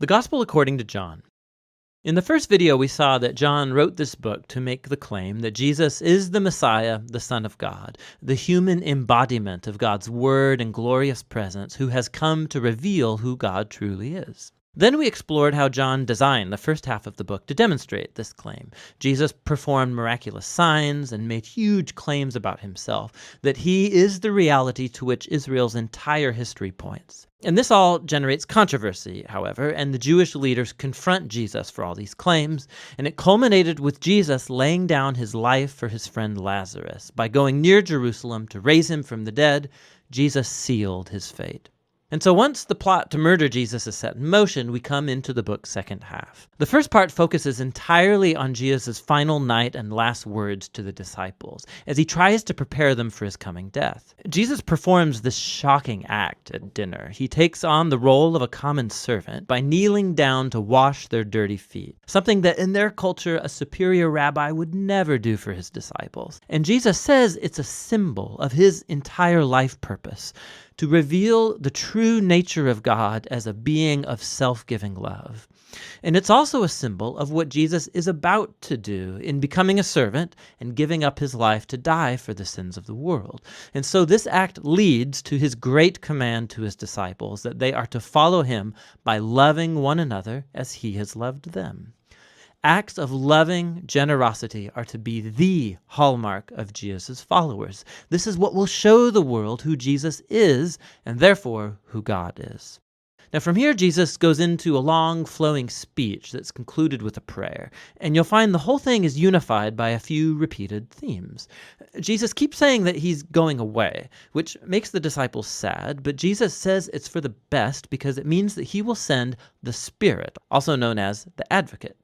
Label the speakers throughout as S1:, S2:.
S1: The Gospel according to John. In the first video, we saw that John wrote this book to make the claim that Jesus is the Messiah, the Son of God, the human embodiment of God's word and glorious presence who has come to reveal who God truly is. Then we explored how John designed the first half of the book to demonstrate this claim. Jesus performed miraculous signs and made huge claims about himself, that he is the reality to which Israel's entire history points. And this all generates controversy, however, and the Jewish leaders confront Jesus for all these claims, and it culminated with Jesus laying down his life for his friend Lazarus. By going near Jerusalem to raise him from the dead, Jesus sealed his fate. And so once the plot to murder Jesus is set in motion, we come into the book's second half. The first part focuses entirely on Jesus' final night and last words to the disciples, as he tries to prepare them for his coming death. Jesus performs this shocking act at dinner. He takes on the role of a common servant by kneeling down to wash their dirty feet, something that in their culture a superior rabbi would never do for his disciples. And Jesus says it's a symbol of his entire life purpose, to reveal the true nature of God as a being of self-giving love. And it's also a symbol of what Jesus is about to do in becoming a servant and giving up his life to die for the sins of the world. And so this act leads to his great command to his disciples that they are to follow him by loving one another as he has loved them. Acts of loving generosity are to be the hallmark of Jesus' followers. This is what will show the world who Jesus is, and therefore who God is. Now from here, Jesus goes into a long, flowing speech that's concluded with a prayer, and you'll find the whole thing is unified by a few repeated themes. Jesus keeps saying that he's going away, which makes the disciples sad, but Jesus says it's for the best because it means that he will send the Spirit, also known as the Advocate.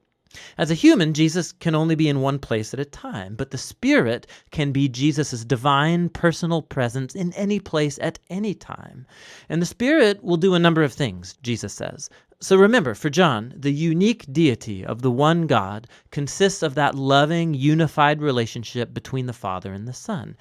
S1: As a human, Jesus can only be in one place at a time, but the Spirit can be Jesus' divine personal presence in any place at any time. And the Spirit will do a number of things, Jesus says. So remember, for John, the unique deity of the one God consists of that loving, unified relationship between the Father and the Son.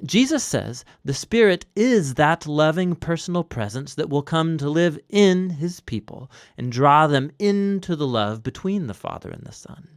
S1: Jesus says the Spirit is that loving personal presence that will come to live in his people and draw them into the love between the Father and the Son.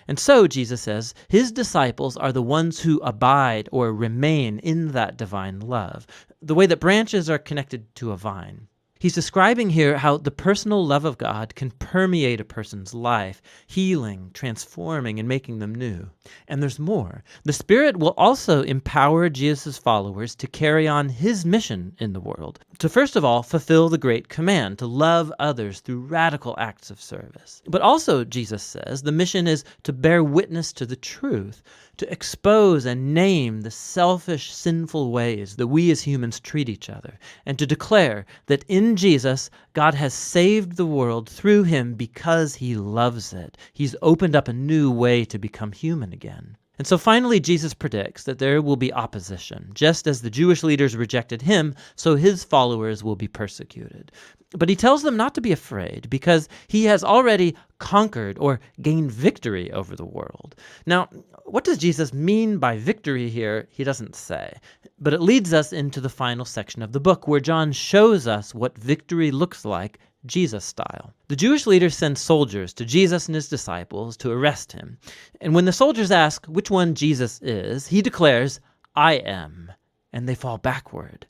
S1: And so, Jesus says, his disciples are the ones who abide or remain in that divine love, the way that branches are connected to a vine. He's describing here how the personal love of God can permeate a person's life, healing, transforming, and making them new. And there's more. The Spirit will also empower Jesus' followers to carry on his mission in the world, to first of all fulfill the great command to love others through radical acts of service. But also, Jesus says, the mission is to bear witness to the truth, to expose and name the selfish, sinful ways that we as humans treat each other, and to declare that in Jesus, God has saved the world through him because he loves it. He's opened up a new way to become human again. And so finally, Jesus predicts that there will be opposition. Just as the Jewish leaders rejected him, so his followers will be persecuted. But he tells them not to be afraid because he has already conquered or gained victory over the world. Now, what does Jesus mean by victory here? He doesn't say. But it leads us into the final section of the book where John shows us what victory looks like Jesus style. The Jewish leaders send soldiers to Jesus and his disciples to arrest him. And when the soldiers ask which one Jesus is, he declares, "I am," and they fall backward.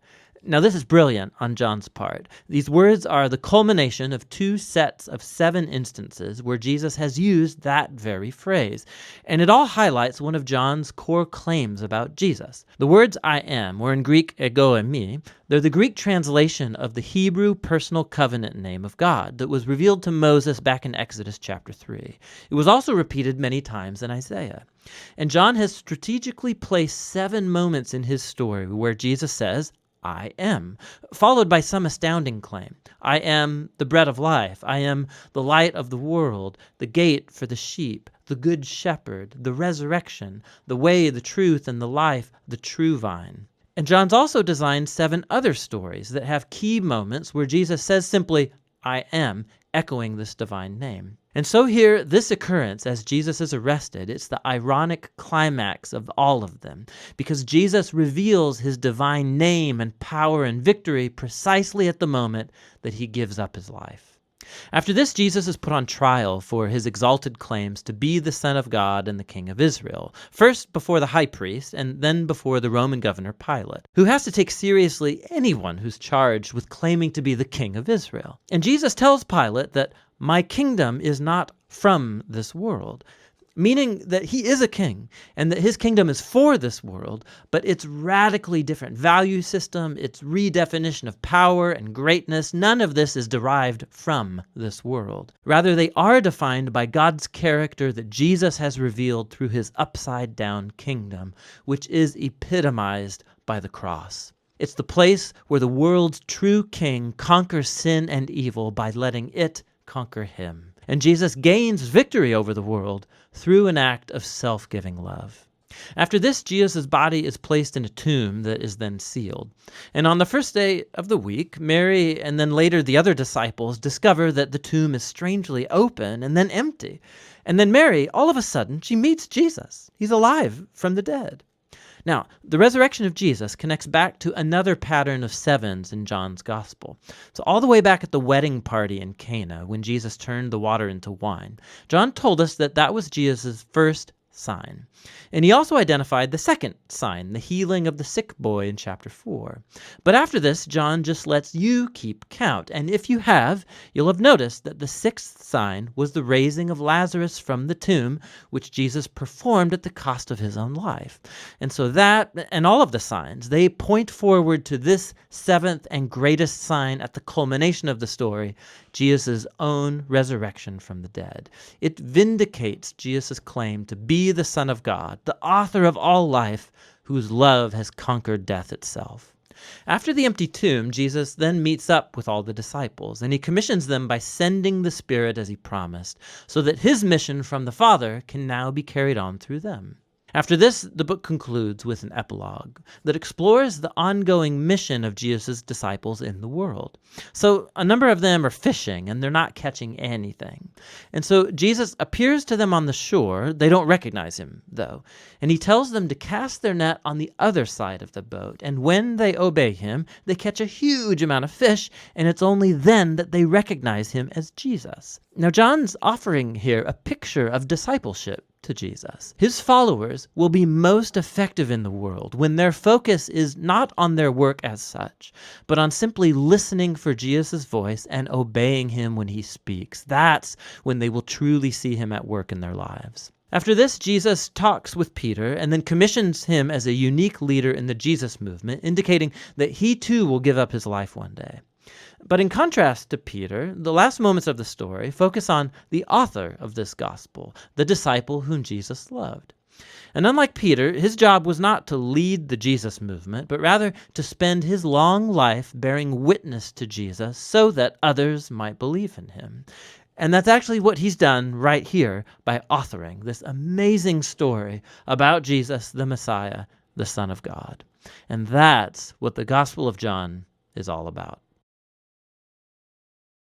S1: Now this is brilliant on John's part. These words are the culmination of 2 sets of 7 instances where Jesus has used that very phrase. And it all highlights one of John's core claims about Jesus. The words "I am," or in Greek ego eimi, they're the Greek translation of the Hebrew personal covenant name of God that was revealed to Moses back in Exodus chapter 3. It was also repeated many times in Isaiah. And John has strategically placed 7 moments in his story where Jesus says, "I am," followed by some astounding claim. I am the bread of life. I am the light of the world, the gate for the sheep, the good shepherd, the resurrection, the way, the truth, and the life, the true vine. And John's also designed 7 other stories that have key moments where Jesus says simply, "I am," echoing this divine name. And so here, this occurrence as Jesus is arrested, it's the ironic climax of all of them, because Jesus reveals his divine name and power and victory precisely at the moment that he gives up his life. After this, Jesus is put on trial for his exalted claims to be the Son of God and the King of Israel, first before the high priest and then before the Roman governor Pilate, who has to take seriously anyone who's charged with claiming to be the King of Israel. And Jesus tells Pilate that my kingdom is not from this world, meaning that he is a king and that his kingdom is for this world, but its radically different value system, its redefinition of power and greatness, none of this is derived from this world. Rather, they are defined by God's character that Jesus has revealed through his upside-down kingdom, which is epitomized by the cross. It's the place where the world's true king conquers sin and evil by letting it conquer him. And Jesus gains victory over the world through an act of self-giving love. After this, Jesus' body is placed in a tomb that is then sealed. And on the first day of the week, Mary and then later the other disciples discover that the tomb is strangely open and then empty. And then Mary, all of a sudden, she meets Jesus. He's alive from the dead. Now, the resurrection of Jesus connects back to another pattern of sevens in John's gospel. So all the way back at the wedding party in Cana, when Jesus turned the water into wine, John told us that that was Jesus' first sign. And he also identified the second sign, the healing of the sick boy in chapter 4. But after this, John just lets you keep count. And if you have, you'll have noticed that the sixth sign was the raising of Lazarus from the tomb, which Jesus performed at the cost of his own life. And so that, and all of the signs, they point forward to this seventh and greatest sign at the culmination of the story, Jesus' own resurrection from the dead. It vindicates Jesus' claim to be the Son of God, the author of all life, whose love has conquered death itself. After the empty tomb, Jesus then meets up with all the disciples, and he commissions them by sending the Spirit as he promised, so that his mission from the Father can now be carried on through them. After this, the book concludes with an epilogue that explores the ongoing mission of Jesus' disciples in the world. So a number of them are fishing and they're not catching anything. And so Jesus appears to them on the shore. They don't recognize him, though. And he tells them to cast their net on the other side of the boat. And when they obey him, they catch a huge amount of fish, and it's only then that they recognize him as Jesus. Now, John's offering here a picture of discipleship to Jesus. His followers will be most effective in the world when their focus is not on their work as such, but on simply listening for Jesus' voice and obeying him when he speaks. That's when they will truly see him at work in their lives. After this, Jesus talks with Peter and then commissions him as a unique leader in the Jesus movement, indicating that he too will give up his life one day. But in contrast to Peter, the last moments of the story focus on the author of this gospel, the disciple whom Jesus loved. And unlike Peter, his job was not to lead the Jesus movement, but rather to spend his long life bearing witness to Jesus so that others might believe in him. And that's actually what he's done right here by authoring this amazing story about Jesus, the Messiah, the Son of God. And that's what the Gospel of John is all about.